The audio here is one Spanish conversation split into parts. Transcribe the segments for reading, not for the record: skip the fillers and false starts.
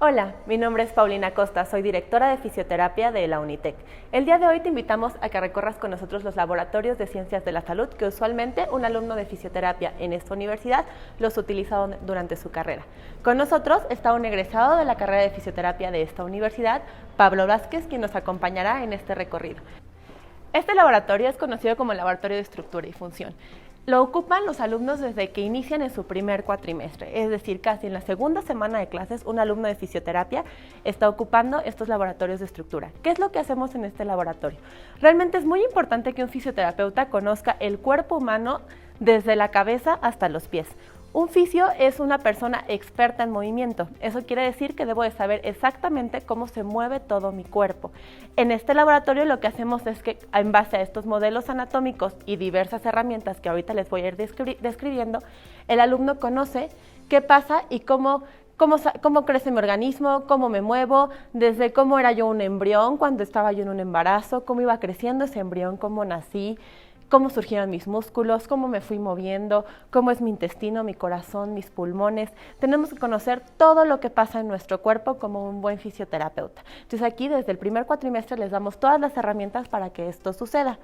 Hola, mi nombre es Paulina Costa, soy directora de fisioterapia de la Unitec. El día de hoy te invitamos a que recorras con nosotros los laboratorios de ciencias de la salud que usualmente un alumno de fisioterapia en esta universidad los utiliza durante su carrera. Con nosotros está un egresado de la carrera de fisioterapia de esta universidad, Pablo Vázquez, quien nos acompañará en este recorrido. Este laboratorio es conocido como el Laboratorio de Estructura y Función. Lo ocupan los alumnos desde que inician en su primer cuatrimestre, es decir, casi en la segunda semana de clases, un alumno de fisioterapia está ocupando estos laboratorios de estructura. ¿Qué es lo que hacemos en este laboratorio? Realmente es muy importante que un fisioterapeuta conozca el cuerpo humano desde la cabeza hasta los pies. Un fisio es una persona experta en movimiento. Eso quiere decir que debo de saber exactamente cómo se mueve todo mi cuerpo. En este laboratorio lo que hacemos es que en base a estos modelos anatómicos y diversas herramientas que ahorita les voy a ir describiendo, el alumno conoce qué pasa y cómo crece mi organismo, cómo me muevo, desde cómo era yo un embrión cuando estaba yo en un embarazo, cómo iba creciendo ese embrión, cómo nací, cómo surgieron mis músculos, cómo me fui moviendo, cómo es mi intestino, mi corazón, mis pulmones. Tenemos que conocer todo lo que pasa en nuestro cuerpo como un buen fisioterapeuta. Entonces aquí desde el primer cuatrimestre les damos todas las herramientas para que esto suceda.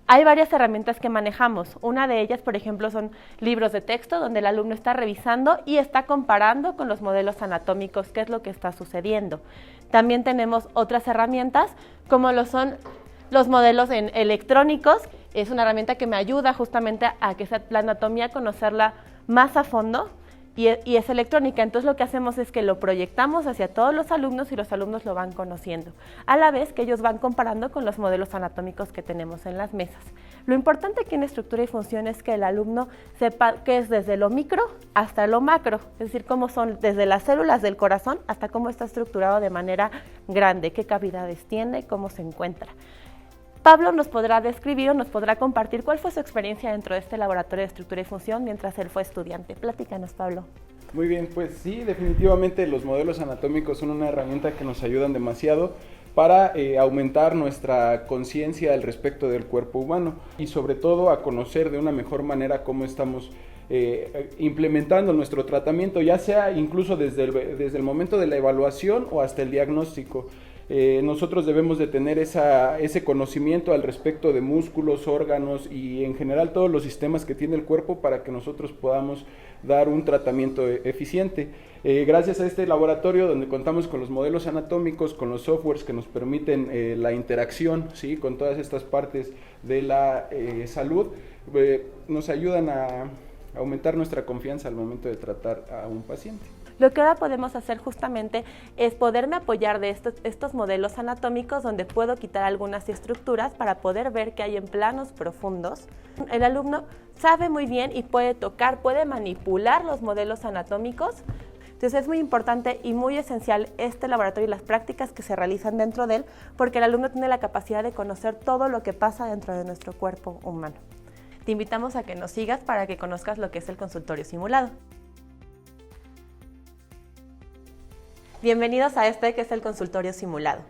Hay varias herramientas que manejamos. Una de ellas, por ejemplo, son libros de texto donde el alumno está revisando y está comparando con los modelos anatómicos qué es lo que está sucediendo. También tenemos otras herramientas como lo son los modelos electrónicos. Es una herramienta que me ayuda justamente a que la anatomía conocerla más a fondo y es electrónica. Entonces lo que hacemos es que lo proyectamos hacia todos los alumnos y los alumnos lo van conociendo, a la vez que ellos van comparando con los modelos anatómicos que tenemos en las mesas. Lo importante aquí en estructura y función es que el alumno sepa que es desde lo micro hasta lo macro, es decir, cómo son desde las células del corazón hasta cómo está estructurado de manera grande, qué cavidades tiene, cómo se encuentra. Pablo nos podrá describir o nos podrá compartir cuál fue su experiencia dentro de este laboratorio de estructura y función mientras él fue estudiante. Platícanos, Pablo. Muy bien, pues sí, definitivamente los modelos anatómicos son una herramienta que nos ayudan demasiado para aumentar nuestra conciencia al respecto del cuerpo humano y sobre todo a conocer de una mejor manera cómo estamos implementando nuestro tratamiento, ya sea incluso desde el momento de la evaluación o hasta el diagnóstico. Nosotros debemos de tener ese conocimiento al respecto de músculos, órganos y en general todos los sistemas que tiene el cuerpo para que nosotros podamos dar un tratamiento eficiente. Gracias a este laboratorio donde contamos con los modelos anatómicos, con los softwares que nos permiten la interacción, ¿sí?, con todas estas partes de la salud, nos ayudan a aumentar nuestra confianza al momento de tratar a un paciente. Lo que ahora podemos hacer justamente es poderme apoyar de estos modelos anatómicos donde puedo quitar algunas estructuras para poder ver qué hay en planos profundos. El alumno sabe muy bien y puede tocar, puede manipular los modelos anatómicos. Entonces es muy importante y muy esencial este laboratorio y las prácticas que se realizan dentro de él porque el alumno tiene la capacidad de conocer todo lo que pasa dentro de nuestro cuerpo humano. Te invitamos a que nos sigas para que conozcas lo que es el consultorio simulado. Bienvenidos a este que es el consultorio simulado.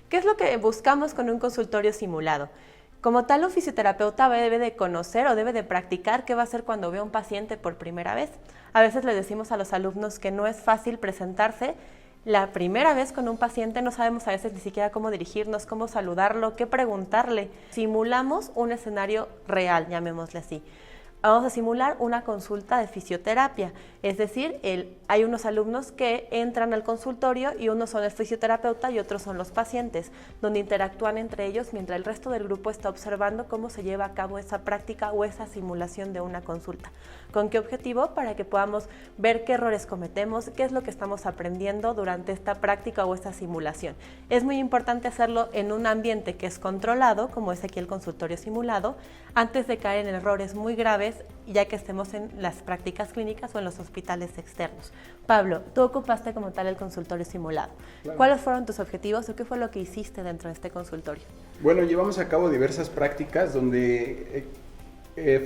¿Qué es lo que buscamos con un consultorio simulado? Como tal, un fisioterapeuta debe de conocer o debe de practicar qué va a hacer cuando ve a un paciente por primera vez. A veces les decimos a los alumnos que no es fácil presentarse la primera vez con un paciente, no sabemos a veces ni siquiera cómo dirigirnos, cómo saludarlo, qué preguntarle. Simulamos un escenario real, llamémosle así. Vamos a simular una consulta de fisioterapia, es decir, hay unos alumnos que entran al consultorio y unos son el fisioterapeuta y otros son los pacientes, donde interactúan entre ellos mientras el resto del grupo está observando cómo se lleva a cabo esa práctica o esa simulación de una consulta. ¿Con qué objetivo? Para que podamos ver qué errores cometemos, qué es lo que estamos aprendiendo durante esta práctica o esta simulación. Es muy importante hacerlo en un ambiente que es controlado, como es aquí el consultorio simulado, antes de caer en errores muy graves, ya que estemos en las prácticas clínicas o en los hospitales externos. Pablo, tú ocupaste como tal el consultorio simulado. Claro. ¿Cuáles fueron tus objetivos o qué fue lo que hiciste dentro de este consultorio? Bueno, llevamos a cabo diversas prácticas donde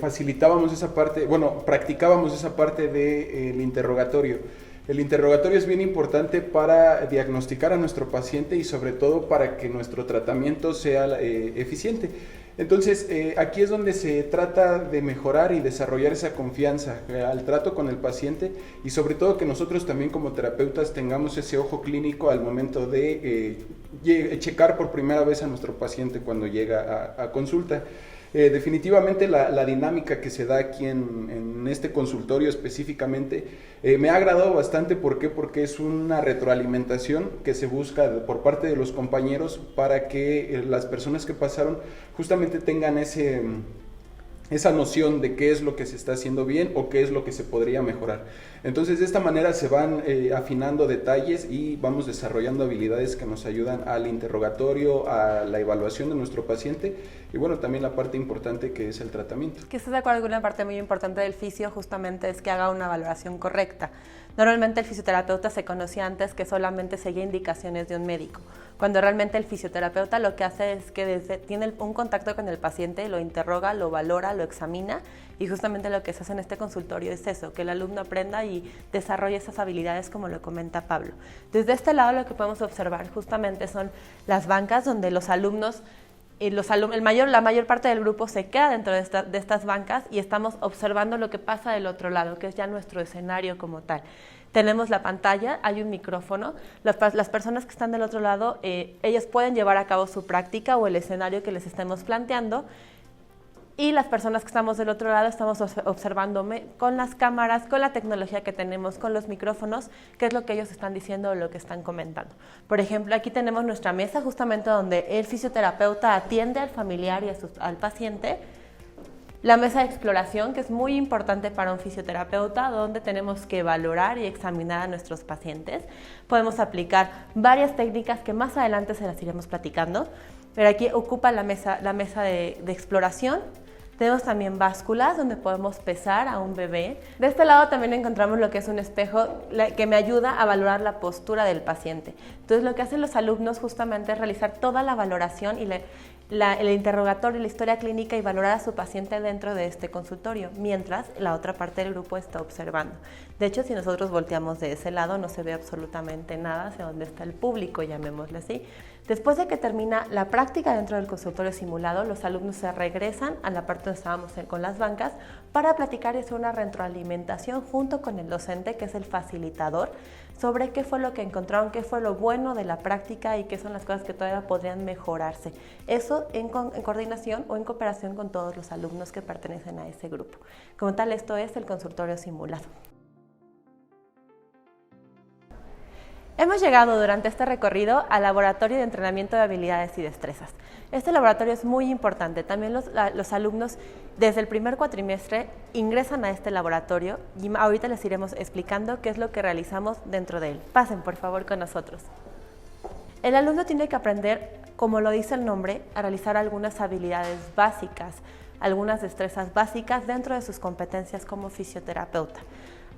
facilitábamos esa parte, practicábamos esa parte del interrogatorio. El interrogatorio es bien importante para diagnosticar a nuestro paciente y sobre todo para que nuestro tratamiento sea eficiente. Entonces, aquí es donde se trata de mejorar y desarrollar esa confianza al trato con el paciente y sobre todo que nosotros también como terapeutas tengamos ese ojo clínico al momento de checar por primera vez a nuestro paciente cuando llega a consulta. Definitivamente la dinámica que se da aquí en este consultorio específicamente me ha agradado bastante. ¿Por qué? Porque es una retroalimentación que se busca por parte de los compañeros para que las personas que pasaron justamente tengan esa noción de qué es lo que se está haciendo bien o qué es lo que se podría mejorar. Entonces, de esta manera se van afinando detalles y vamos desarrollando habilidades que nos ayudan al interrogatorio, a la evaluación de nuestro paciente y bueno, también la parte importante que es el tratamiento. Que estás de acuerdo con una parte muy importante del fisio justamente es que haga una valoración correcta. Normalmente el fisioterapeuta se conocía antes que solamente seguía indicaciones de un médico, cuando realmente el fisioterapeuta lo que hace es que tiene un contacto con el paciente, lo interroga, lo valora, lo examina y justamente lo que se hace en este consultorio es eso, que el alumno aprenda y desarrolle esas habilidades como lo comenta Pablo. Desde este lado lo que podemos observar justamente son las bancas donde los alumnos la mayor parte del grupo se queda dentro de estas bancas y estamos observando lo que pasa del otro lado, que es ya nuestro escenario como tal. Tenemos la pantalla, hay un micrófono, las personas que están del otro lado, ellas pueden llevar a cabo su práctica o el escenario que les estemos planteando, y las personas que estamos del otro lado estamos observando con las cámaras, con la tecnología que tenemos, con los micrófonos, qué es lo que ellos están diciendo o lo que están comentando. Por ejemplo, aquí tenemos nuestra mesa justamente donde el fisioterapeuta atiende al familiar y al paciente. La mesa de exploración, que es muy importante para un fisioterapeuta, donde tenemos que valorar y examinar a nuestros pacientes. Podemos aplicar varias técnicas que más adelante se las iremos platicando, pero aquí ocupa la mesa de exploración. Tenemos también básculas donde podemos pesar a un bebé. De este lado también encontramos lo que es un espejo que me ayuda a valorar la postura del paciente. Entonces lo que hacen los alumnos justamente es realizar toda la valoración y el interrogatorio, la historia clínica y valorar a su paciente dentro de este consultorio, mientras la otra parte del grupo está observando. De hecho, si nosotros volteamos de ese lado no se ve absolutamente nada hacia donde está el público, llamémosle así. Después de que termina la práctica dentro del consultorio simulado, los alumnos se regresan a la parte donde estábamos con las bancas para platicar y hacer una retroalimentación junto con el docente, que es el facilitador, sobre qué fue lo que encontraron, qué fue lo bueno de la práctica y qué son las cosas que todavía podrían mejorarse. Eso en coordinación o en cooperación con todos los alumnos que pertenecen a ese grupo. Como tal, esto es el consultorio simulado. Hemos llegado durante este recorrido al laboratorio de entrenamiento de habilidades y destrezas. Este laboratorio es muy importante. También los alumnos desde el primer cuatrimestre ingresan a este laboratorio y ahorita les iremos explicando qué es lo que realizamos dentro de él. Pasen por favor con nosotros. El alumno tiene que aprender, como lo dice el nombre, a realizar algunas habilidades básicas, algunas destrezas básicas dentro de sus competencias como fisioterapeuta.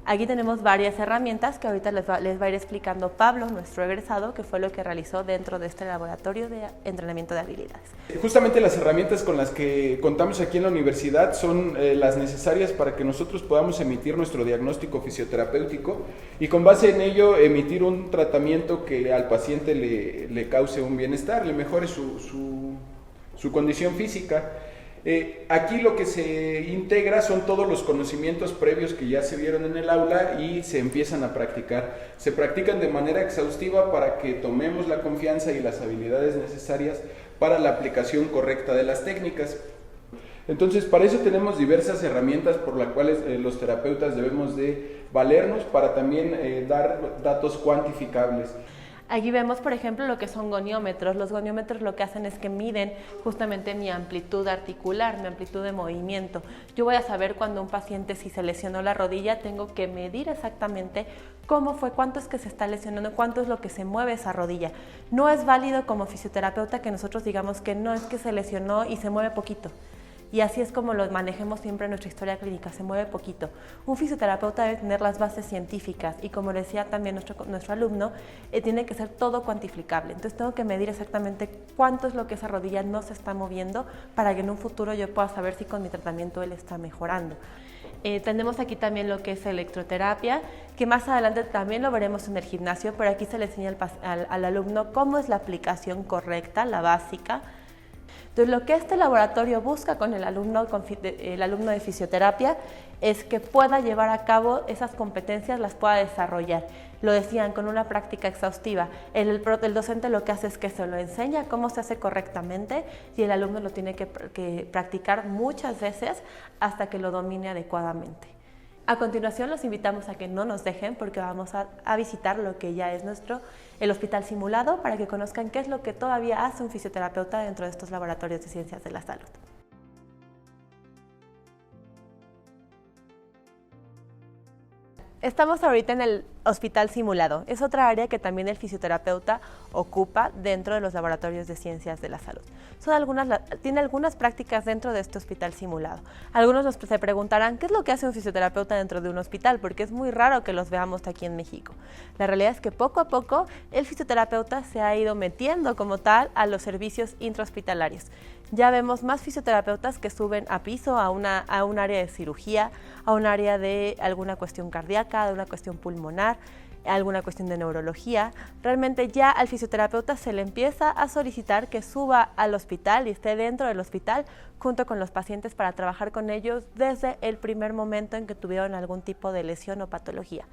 Aquí tenemos varias herramientas que ahorita les va a ir explicando Pablo, nuestro egresado, que fue lo que realizó dentro de este laboratorio de entrenamiento de habilidades. Justamente las herramientas con las que contamos aquí en la universidad son las necesarias para que nosotros podamos emitir nuestro diagnóstico fisioterapéutico y con base en ello emitir un tratamiento que al paciente le cause un bienestar, le mejore su condición física. Aquí lo que se integra son todos los conocimientos previos que ya se vieron en el aula y se empiezan a practicar. Se practican de manera exhaustiva para que tomemos la confianza y las habilidades necesarias para la aplicación correcta de las técnicas. Entonces, para eso tenemos diversas herramientas por las cuales los terapeutas debemos de valernos para también dar datos cuantificables. Aquí vemos, por ejemplo, lo que son goniómetros. Los goniómetros lo que hacen es que miden justamente mi amplitud articular, mi amplitud de movimiento. Yo voy a saber cuando un paciente, si se lesionó la rodilla, tengo que medir exactamente cómo fue, cuánto es que se está lesionando, cuánto es lo que se mueve esa rodilla. No es válido como fisioterapeuta que nosotros digamos que no, es que se lesionó y se mueve poquito. Y así es como lo manejemos siempre en nuestra historia clínica, se mueve poquito. Un fisioterapeuta debe tener las bases científicas y, como decía también nuestro alumno, tiene que ser todo cuantificable. Entonces tengo que medir exactamente cuánto es lo que esa rodilla no se está moviendo para que en un futuro yo pueda saber si con mi tratamiento él está mejorando. Tenemos aquí también lo que es electroterapia, que más adelante también lo veremos en el gimnasio, pero aquí se le enseña al alumno cómo es la aplicación correcta, la básica. Entonces, lo que este laboratorio busca con el alumno de fisioterapia es que pueda llevar a cabo esas competencias, las pueda desarrollar. Lo decían, con una práctica exhaustiva. El docente lo que hace es que se lo enseña cómo se hace correctamente y el alumno lo tiene que practicar muchas veces hasta que lo domine adecuadamente. A continuación los invitamos a que no nos dejen porque vamos a visitar lo que ya es el hospital simulado para que conozcan qué es lo que todavía hace un fisioterapeuta dentro de estos laboratorios de ciencias de la salud. Estamos ahorita en el hospital simulado. Es otra área que también el fisioterapeuta ocupa dentro de los laboratorios de ciencias de la salud. Tiene algunas prácticas dentro de este hospital simulado. Algunos se preguntarán, ¿qué es lo que hace un fisioterapeuta dentro de un hospital? Porque es muy raro que los veamos aquí en México. La realidad es que poco a poco el fisioterapeuta se ha ido metiendo como tal a los servicios intrahospitalarios. Ya vemos más fisioterapeutas que suben a piso a un área de cirugía, a un área de alguna cuestión cardíaca, de una cuestión pulmonar, alguna cuestión de neurología. Realmente ya al fisioterapeuta se le empieza a solicitar que suba al hospital y esté dentro del hospital junto con los pacientes para trabajar con ellos desde el primer momento en que tuvieron algún tipo de lesión o patología.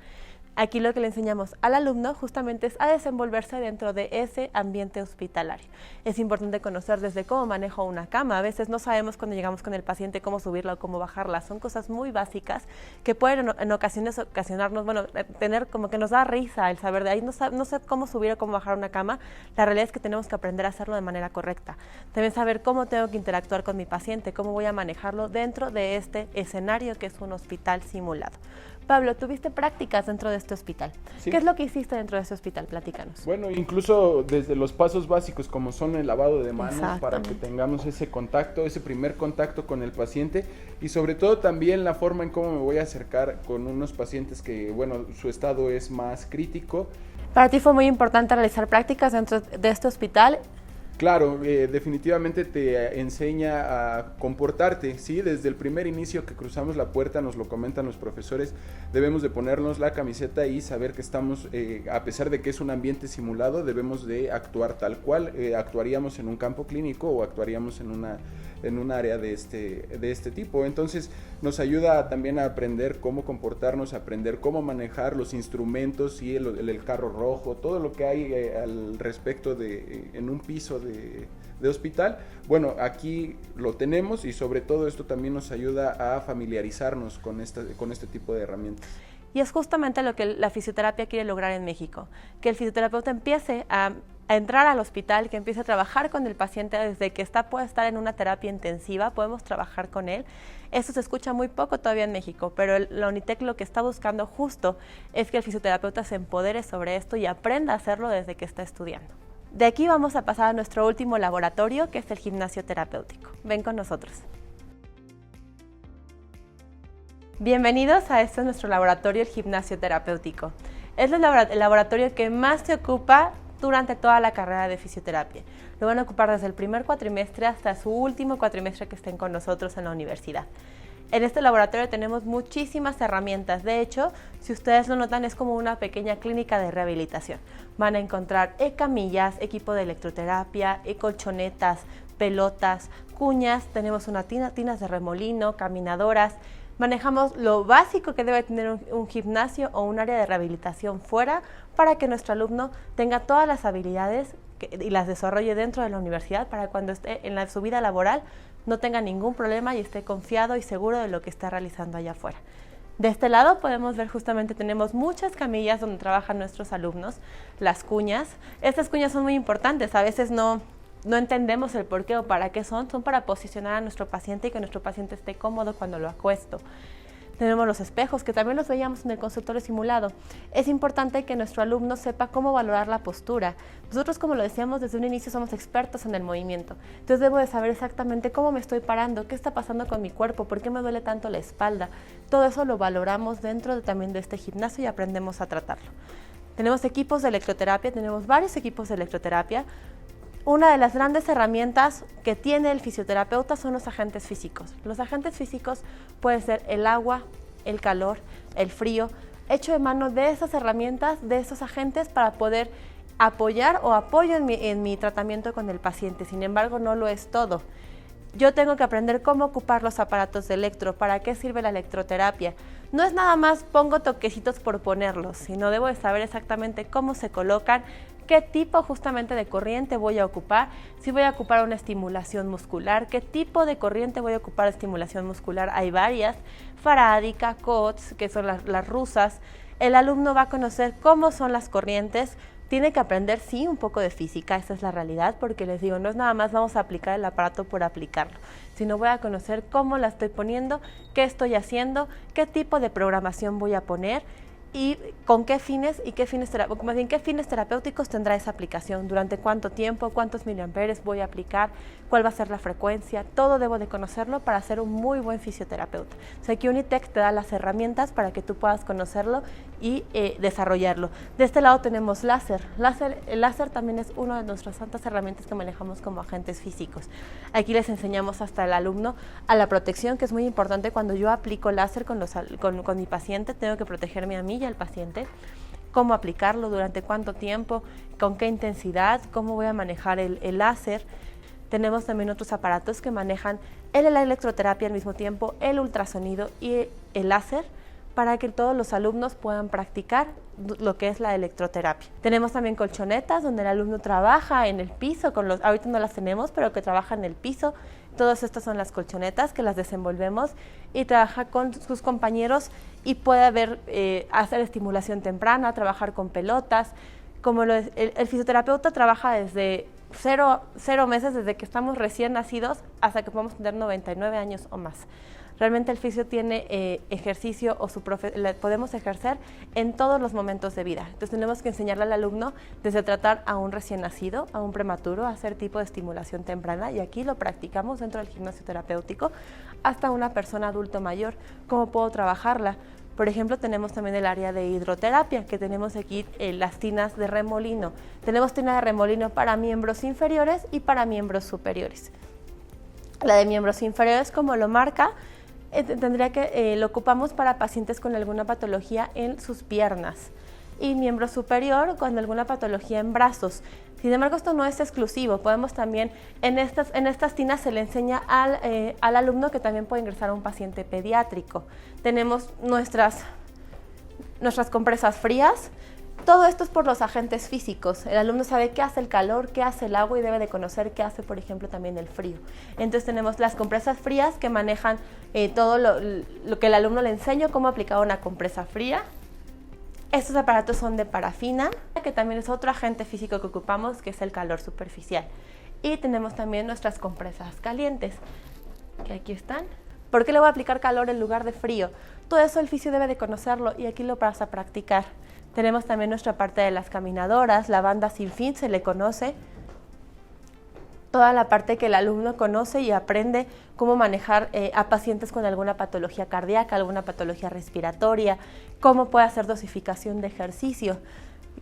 Aquí lo que le enseñamos al alumno justamente es a desenvolverse dentro de ese ambiente hospitalario. Es importante conocer desde cómo manejo una cama. A veces no sabemos cuando llegamos con el paciente cómo subirla o cómo bajarla. Son cosas muy básicas que pueden en ocasiones ocasionarnos, tener como que nos da risa el saber de ahí. No sé cómo subir o cómo bajar una cama. La realidad es que tenemos que aprender a hacerlo de manera correcta. También saber cómo tengo que interactuar con mi paciente, cómo voy a manejarlo dentro de este escenario que es un hospital simulado. Pablo, ¿tuviste prácticas dentro de este hospital? Sí. ¿Qué es lo que hiciste dentro de este hospital? Platícanos. Bueno, incluso desde los pasos básicos como son el lavado de manos para que tengamos ese contacto, ese primer contacto con el paciente y sobre todo también la forma en cómo me voy a acercar con unos pacientes que, su estado es más crítico. Para ti fue muy importante realizar prácticas dentro de este hospital. Claro, definitivamente te enseña a comportarte, ¿sí? Desde el primer inicio que cruzamos la puerta, nos lo comentan los profesores, debemos de ponernos la camiseta y saber que estamos, a pesar de que es un ambiente simulado, debemos de actuar tal cual, actuaríamos en un campo clínico o actuaríamos en un área de este tipo. Entonces nos ayuda también a aprender cómo comportarnos, a aprender cómo manejar los instrumentos, ¿sí? el carro rojo, todo lo que hay al respecto en un piso de hospital. Bueno, aquí lo tenemos y sobre todo esto también nos ayuda a familiarizarnos con este tipo de herramientas. Y es justamente lo que la fisioterapia quiere lograr en México, que el fisioterapeuta empiece a entrar al hospital, que empiece a trabajar con el paciente desde que puede estar en una terapia intensiva, podemos trabajar con él. Eso se escucha muy poco todavía en México, pero la UNITEC lo que está buscando justo es que el fisioterapeuta se empodere sobre esto y aprenda a hacerlo desde que está estudiando. De aquí vamos a pasar a nuestro último laboratorio, que es el gimnasio terapéutico. Ven con nosotros. Bienvenidos a nuestro laboratorio, el gimnasio terapéutico. Es el laboratorio que más se ocupa durante toda la carrera de fisioterapia. Lo van a ocupar desde el primer cuatrimestre hasta su último cuatrimestre que estén con nosotros en la universidad. En este laboratorio tenemos muchísimas herramientas. De hecho, si ustedes lo notan, es como una pequeña clínica de rehabilitación. Van a encontrar camillas, equipo de electroterapia, colchonetas, pelotas, cuñas, tenemos tinas de remolino, caminadoras. Manejamos lo básico que debe tener un gimnasio o un área de rehabilitación fuera para que nuestro alumno tenga todas las habilidades y las desarrolle dentro de la universidad para cuando esté en su vida laboral no tenga ningún problema y esté confiado y seguro de lo que está realizando allá afuera. De este lado podemos ver justamente tenemos muchas camillas donde trabajan nuestros alumnos, las cuñas. Estas cuñas son muy importantes, a veces no entendemos el por qué o para qué son para posicionar a nuestro paciente y que nuestro paciente esté cómodo cuando lo acuesto. Tenemos los espejos, que también los veíamos en el consultorio simulado. Es importante que nuestro alumno sepa cómo valorar la postura. Nosotros, como lo decíamos desde un inicio, somos expertos en el movimiento. Entonces debo de saber exactamente cómo me estoy parando, qué está pasando con mi cuerpo, por qué me duele tanto la espalda. Todo eso lo valoramos dentro también de este gimnasio y aprendemos a tratarlo. Tenemos equipos de electroterapia, tenemos varios equipos de electroterapia. Una de las grandes herramientas que tiene el fisioterapeuta son los agentes físicos. Los agentes físicos pueden ser el agua, el calor, el frío, hecho de mano de esas herramientas, de esos agentes para poder apoyar o apoyo en mi tratamiento con el paciente. Sin embargo, no lo es todo. Yo tengo que aprender cómo ocupar los aparatos de electro, para qué sirve la electroterapia. No es nada más pongo toquecitos por ponerlos, sino debo de saber exactamente cómo se colocan, qué tipo justamente de corriente voy a ocupar, si voy a ocupar una estimulación muscular, qué tipo de corriente voy a ocupar de estimulación muscular. Hay varias, farádica, COTS, que son las rusas. El alumno va a conocer cómo son las corrientes. Tiene que aprender, sí, un poco de física, esa es la realidad, porque les digo, no es nada más vamos a aplicar el aparato por aplicarlo, sino voy a conocer cómo la estoy poniendo, qué estoy haciendo, qué tipo de programación voy a poner y con qué fines y qué fines terapéuticos tendrá esa aplicación, durante cuánto tiempo, cuántos miliamperes voy a aplicar, cuál va a ser la frecuencia. Todo debo de conocerlo para ser un muy buen fisioterapeuta. O sea, que Unitec te da las herramientas para que tú puedas conocerlo y desarrollarlo. De este lado tenemos láser. El láser también es una de nuestras tantas herramientas que manejamos como agentes físicos. Aquí les enseñamos hasta el alumno a la protección, que es muy importante. Cuando yo aplico láser con mi paciente, tengo que protegerme a mí y al paciente, cómo aplicarlo, durante cuánto tiempo, con qué intensidad, cómo voy a manejar el láser. Tenemos también otros aparatos que manejan la electroterapia al mismo tiempo, el ultrasonido y el láser, para que todos los alumnos puedan practicar lo que es la electroterapia. Tenemos también colchonetas donde el alumno trabaja en el piso, ahorita no las tenemos, pero que trabaja en el piso. Todas estas son las colchonetas que las desenvolvemos y trabaja con sus compañeros y puede hacer estimulación temprana, trabajar con pelotas. El fisioterapeuta trabaja desde 0 meses, desde que estamos recién nacidos hasta que podemos tener 99 años o más. Realmente el fisio tiene ejercicio podemos ejercer en todos los momentos de vida. Entonces tenemos que enseñarle al alumno desde tratar a un recién nacido, a un prematuro, a hacer tipo de estimulación temprana, y aquí lo practicamos dentro del gimnasio terapéutico, hasta una persona adulto mayor. ¿Cómo puedo trabajarla? Por ejemplo, tenemos también el área de hidroterapia, que tenemos aquí las tinas de remolino. Tenemos tina de remolino para miembros inferiores y para miembros superiores. La de miembros inferiores, como lo marca, lo ocupamos para pacientes con alguna patología en sus piernas, y miembro superior con alguna patología en brazos. Sin embargo, esto no es exclusivo. Podemos también, en estas tinas se le enseña al alumno que también puede ingresar a un paciente pediátrico. Tenemos nuestras compresas frías. Todo esto es por los agentes físicos. El alumno sabe qué hace el calor, qué hace el agua, y debe de conocer qué hace, por ejemplo, también el frío. Entonces tenemos las compresas frías que manejan todo lo que el alumno le enseña, cómo aplicar una compresa fría. Estos aparatos son de parafina, que también es otro agente físico que ocupamos, que es el calor superficial. Y tenemos también nuestras compresas calientes, que aquí están. ¿Por qué le voy a aplicar calor en lugar de frío? Todo eso el fisio debe de conocerlo, y aquí lo vas a practicar. Tenemos también nuestra parte de las caminadoras, la banda sin fin se le conoce. Toda la parte que el alumno conoce y aprende cómo manejar a pacientes con alguna patología cardíaca, alguna patología respiratoria, cómo puede hacer dosificación de ejercicio.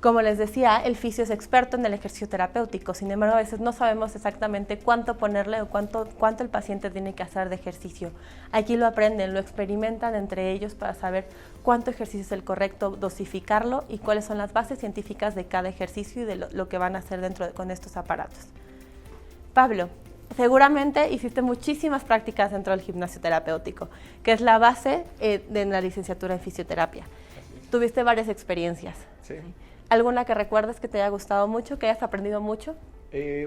Como les decía, el fisio es experto en el ejercicio terapéutico. Sin embargo, a veces no sabemos exactamente cuánto ponerle o cuánto el paciente tiene que hacer de ejercicio. Aquí lo aprenden, lo experimentan entre ellos para saber cuánto ejercicio es el correcto, dosificarlo y cuáles son las bases científicas de cada ejercicio y de lo que van a hacer con estos aparatos. Pablo, seguramente hiciste muchísimas prácticas dentro del gimnasio terapéutico, que es la base de la licenciatura en fisioterapia. Tuviste varias experiencias. Sí. ¿Alguna que recuerdes que te haya gustado mucho, que hayas aprendido mucho?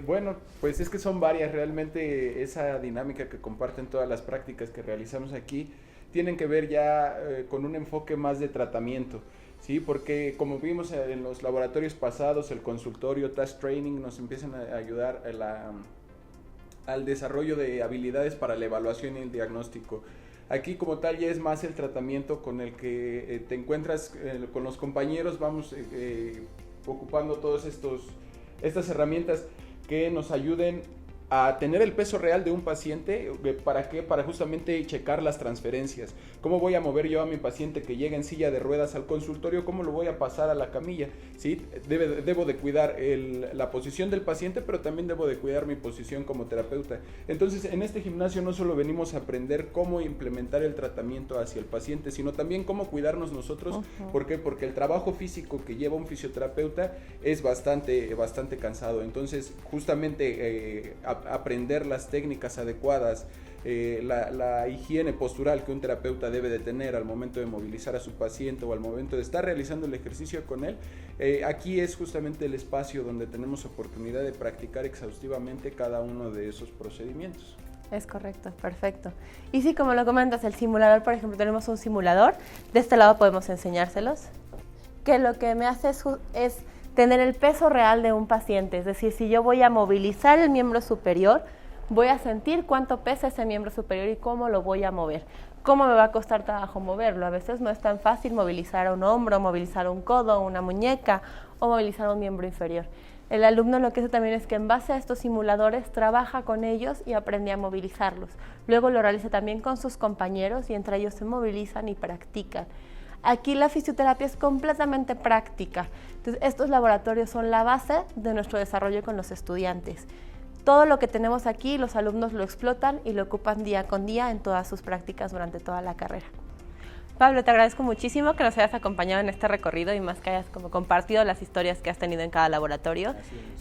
Bueno, pues es que son varias. Realmente esa dinámica que comparten todas las prácticas que realizamos aquí tienen que ver ya con un enfoque más de tratamiento, ¿sí? Porque como vimos en los laboratorios pasados, el consultorio, task training nos empiezan a ayudar al desarrollo de habilidades para la evaluación y el diagnóstico. Aquí como tal ya es más el tratamiento con el que te encuentras con los compañeros. Vamos ocupando todas estas herramientas que nos ayuden a tener el peso real de un paciente. ¿Para qué? Para justamente checar las transferencias. ¿Cómo voy a mover yo a mi paciente que llega en silla de ruedas al consultorio? ¿Cómo lo voy a pasar a la camilla? ¿Sí? Debo de cuidar la posición del paciente, pero también debo de cuidar mi posición como terapeuta. Entonces, en este gimnasio no solo venimos a aprender cómo implementar el tratamiento hacia el paciente, sino también cómo cuidarnos nosotros. ¿Por qué? Porque el trabajo físico que lleva un fisioterapeuta es bastante cansado. Entonces, justamente aprender las técnicas adecuadas, la higiene postural que un terapeuta debe de tener al momento de movilizar a su paciente o al momento de estar realizando el ejercicio con él, aquí es justamente el espacio donde tenemos oportunidad de practicar exhaustivamente cada uno de esos procedimientos. Es correcto, perfecto. Y sí, como lo comentas, el simulador, por ejemplo, tenemos un simulador, de este lado podemos enseñárselos, que lo que me hace es tener el peso real de un paciente, es decir, si yo voy a movilizar el miembro superior, voy a sentir cuánto pesa ese miembro superior y cómo lo voy a mover, cómo me va a costar trabajo moverlo. A veces no es tan fácil movilizar un hombro, movilizar un codo, una muñeca o movilizar un miembro inferior. El alumno lo que hace también es que en base a estos simuladores trabaja con ellos y aprende a movilizarlos. Luego lo realiza también con sus compañeros y entre ellos se movilizan y practican. Aquí la fisioterapia es completamente práctica. Entonces, estos laboratorios son la base de nuestro desarrollo con los estudiantes. Todo lo que tenemos aquí, los alumnos lo explotan y lo ocupan día con día en todas sus prácticas durante toda la carrera. Pablo, te agradezco muchísimo que nos hayas acompañado en este recorrido y más que hayas como compartido las historias que has tenido en cada laboratorio.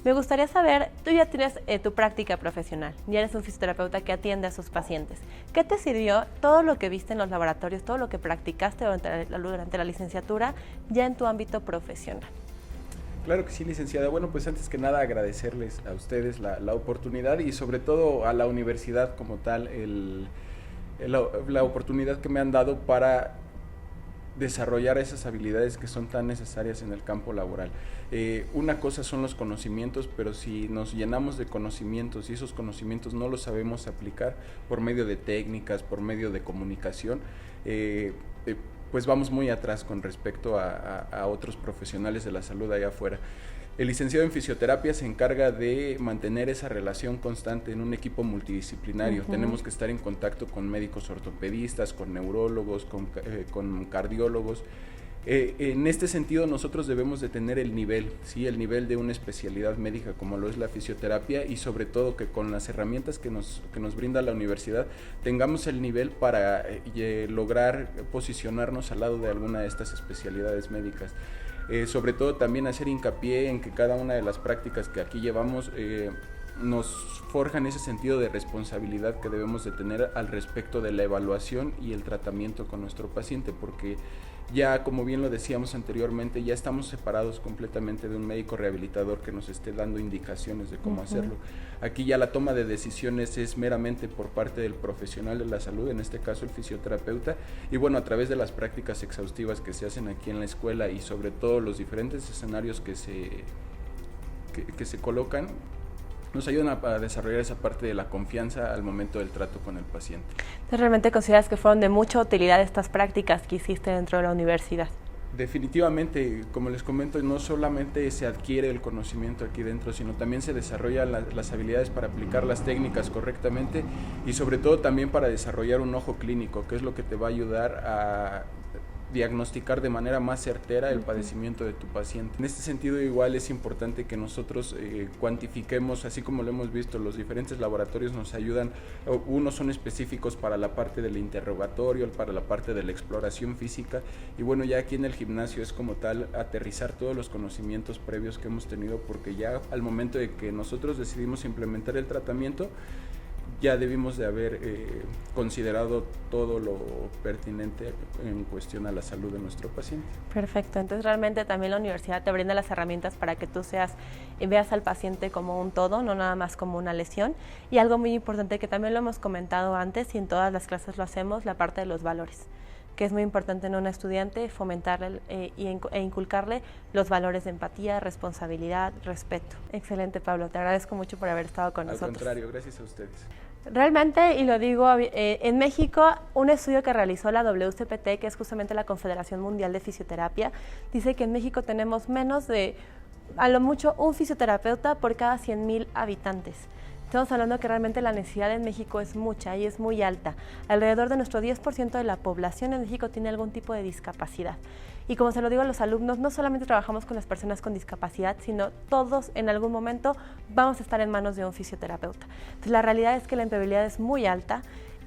Me gustaría saber, tú ya tienes tu práctica profesional, ya eres un fisioterapeuta que atiende a sus pacientes. ¿Qué te sirvió todo lo que viste en los laboratorios, todo lo que practicaste durante la licenciatura ya en tu ámbito profesional? Claro que sí, licenciada. Bueno, pues antes que nada agradecerles a ustedes la oportunidad y sobre todo a la universidad como tal, la oportunidad que me han dado para desarrollar esas habilidades que son tan necesarias en el campo laboral. Una cosa son los conocimientos, pero si nos llenamos de conocimientos y esos conocimientos no los sabemos aplicar por medio de técnicas, por medio de comunicación, pues vamos muy atrás con respecto a otros profesionales de la salud allá afuera. El licenciado en fisioterapia se encarga de mantener esa relación constante en un equipo multidisciplinario. Tenemos que estar en contacto con médicos ortopedistas, con neurólogos, con cardiólogos. En este sentido nosotros debemos de tener el nivel, ¿sí? El nivel de una especialidad médica como lo es la fisioterapia y sobre todo que con las herramientas que nos brinda la universidad tengamos el nivel para lograr posicionarnos al lado de alguna de estas especialidades médicas. Sobre todo también hacer hincapié en que cada una de las prácticas que aquí llevamos nos forjan ese sentido de responsabilidad que debemos de tener al respecto de la evaluación y el tratamiento con nuestro paciente, porque ya, como bien lo decíamos anteriormente, ya estamos separados completamente de un médico rehabilitador que nos esté dando indicaciones de cómo hacerlo. Aquí ya la toma de decisiones es meramente por parte del profesional de la salud, en este caso el fisioterapeuta, y bueno, a través de las prácticas exhaustivas que se hacen aquí en la escuela y sobre todo los diferentes escenarios que se colocan, nos ayudan a desarrollar esa parte de la confianza al momento del trato con el paciente. ¿Tú realmente consideras que fueron de mucha utilidad estas prácticas que hiciste dentro de la universidad? Definitivamente, como les comento, no solamente se adquiere el conocimiento aquí dentro, sino también se desarrollan las habilidades para aplicar las técnicas correctamente y sobre todo también para desarrollar un ojo clínico, que es lo que te va a ayudar a diagnosticar de manera más certera el padecimiento de tu paciente. En este sentido, igual es importante que nosotros cuantifiquemos, así como lo hemos visto, los diferentes laboratorios nos ayudan, unos son específicos para la parte del interrogatorio, para la parte de la exploración física, y bueno, ya aquí en el gimnasio es como tal aterrizar todos los conocimientos previos que hemos tenido, porque ya al momento de que nosotros decidimos implementar el tratamiento, ya debimos de haber considerado todo lo pertinente en cuestión a la salud de nuestro paciente. Perfecto, entonces realmente también la universidad te brinda las herramientas para que tú veas al paciente como un todo, no nada más como una lesión. Y algo muy importante que también lo hemos comentado antes y en todas las clases lo hacemos, la parte de los valores, que es muy importante en un estudiante fomentarle e inculcarle los valores de empatía, responsabilidad, respeto. Excelente, Pablo, te agradezco mucho por haber estado con nosotros. Al contrario, gracias a ustedes. Realmente, y lo digo, en México, un estudio que realizó la WCPT, que es justamente la Confederación Mundial de Fisioterapia, dice que en México tenemos menos de, a lo mucho, un fisioterapeuta por cada 100,000 habitantes. Estamos hablando que realmente la necesidad en México es mucha y es muy alta. Alrededor de nuestro 10% de la población en México tiene algún tipo de discapacidad. Y como se lo digo a los alumnos, no solamente trabajamos con las personas con discapacidad, sino todos en algún momento vamos a estar en manos de un fisioterapeuta. Entonces, la realidad es que la empleabilidad es muy alta.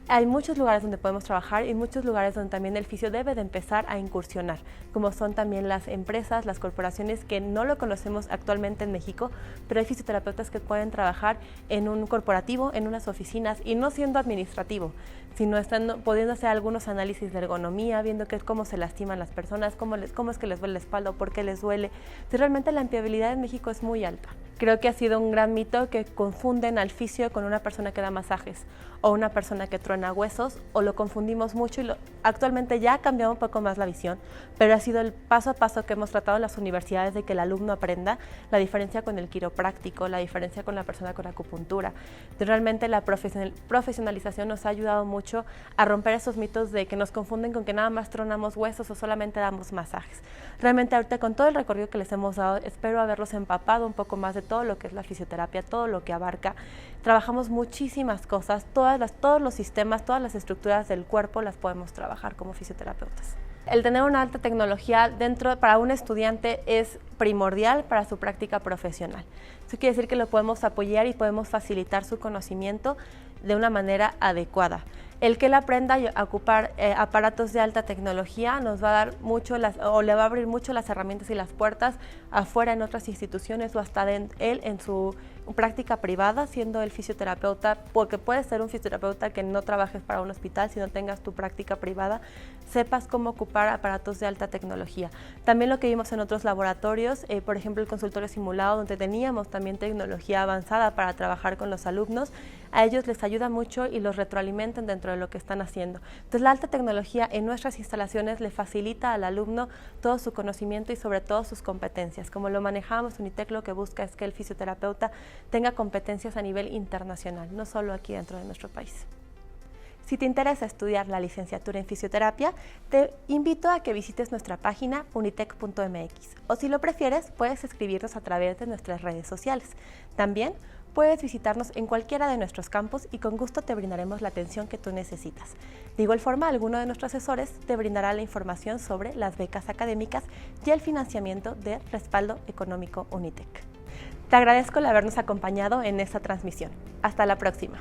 Hay muchos lugares donde podemos trabajar y muchos lugares donde también el fisio debe de empezar a incursionar, como son también las empresas, las corporaciones que no lo conocemos actualmente en México, pero hay fisioterapeutas que pueden trabajar en un corporativo, en unas oficinas y no siendo administrativo, sino pudiendo hacer algunos análisis de ergonomía, viendo cómo se lastiman las personas, cómo es que les duele la espalda o por qué les duele. Entonces, realmente la empleabilidad en México es muy alta. Creo que ha sido un gran mito que confunden al fisio con una persona que da masajes o una persona que truena huesos, o lo confundimos mucho y actualmente ya ha cambiado un poco más la visión, pero ha sido el paso a paso que hemos tratado en las universidades de que el alumno aprenda la diferencia con el quiropráctico, la diferencia con la persona con acupuntura. Entonces, realmente la profesionalización nos ha ayudado mucho a romper esos mitos de que nos confunden con que nada más tronamos huesos o solamente damos masajes. Realmente ahorita con todo el recorrido que les hemos dado, espero haberlos empapado un poco más de todo lo que es la fisioterapia, todo lo que abarca. Trabajamos muchísimas cosas, todos los sistemas, todas las estructuras del cuerpo las podemos trabajar como fisioterapeutas. El tener una alta tecnología para un estudiante es primordial para su práctica profesional. Eso quiere decir que lo podemos apoyar y podemos facilitar su conocimiento de una manera adecuada. El que él aprenda a ocupar aparatos de alta tecnología nos va a dar mucho le va a abrir mucho las herramientas y las puertas afuera en otras instituciones o hasta él en su práctica privada, siendo el fisioterapeuta, porque puedes ser un fisioterapeuta que no trabajes para un hospital, sino tengas tu práctica privada, sepas cómo ocupar aparatos de alta tecnología. También lo que vimos en otros laboratorios, por ejemplo el consultorio simulado, donde teníamos también tecnología avanzada para trabajar con los alumnos, a ellos les ayuda mucho y los retroalimentan dentro de lo que están haciendo. Entonces, la alta tecnología en nuestras instalaciones le facilita al alumno todo su conocimiento y sobre todo sus competencias. Como lo manejamos, UNITEC lo que busca es que el fisioterapeuta tenga competencias a nivel internacional, no solo aquí dentro de nuestro país. Si te interesa estudiar la licenciatura en fisioterapia, te invito a que visites nuestra página unitec.mx o si lo prefieres, puedes escribirnos a través de nuestras redes sociales. También puedes visitarnos en cualquiera de nuestros campus y con gusto te brindaremos la atención que tú necesitas. De igual forma, alguno de nuestros asesores te brindará la información sobre las becas académicas y el financiamiento de respaldo económico UNITEC. Te agradezco el habernos acompañado en esta transmisión. Hasta la próxima.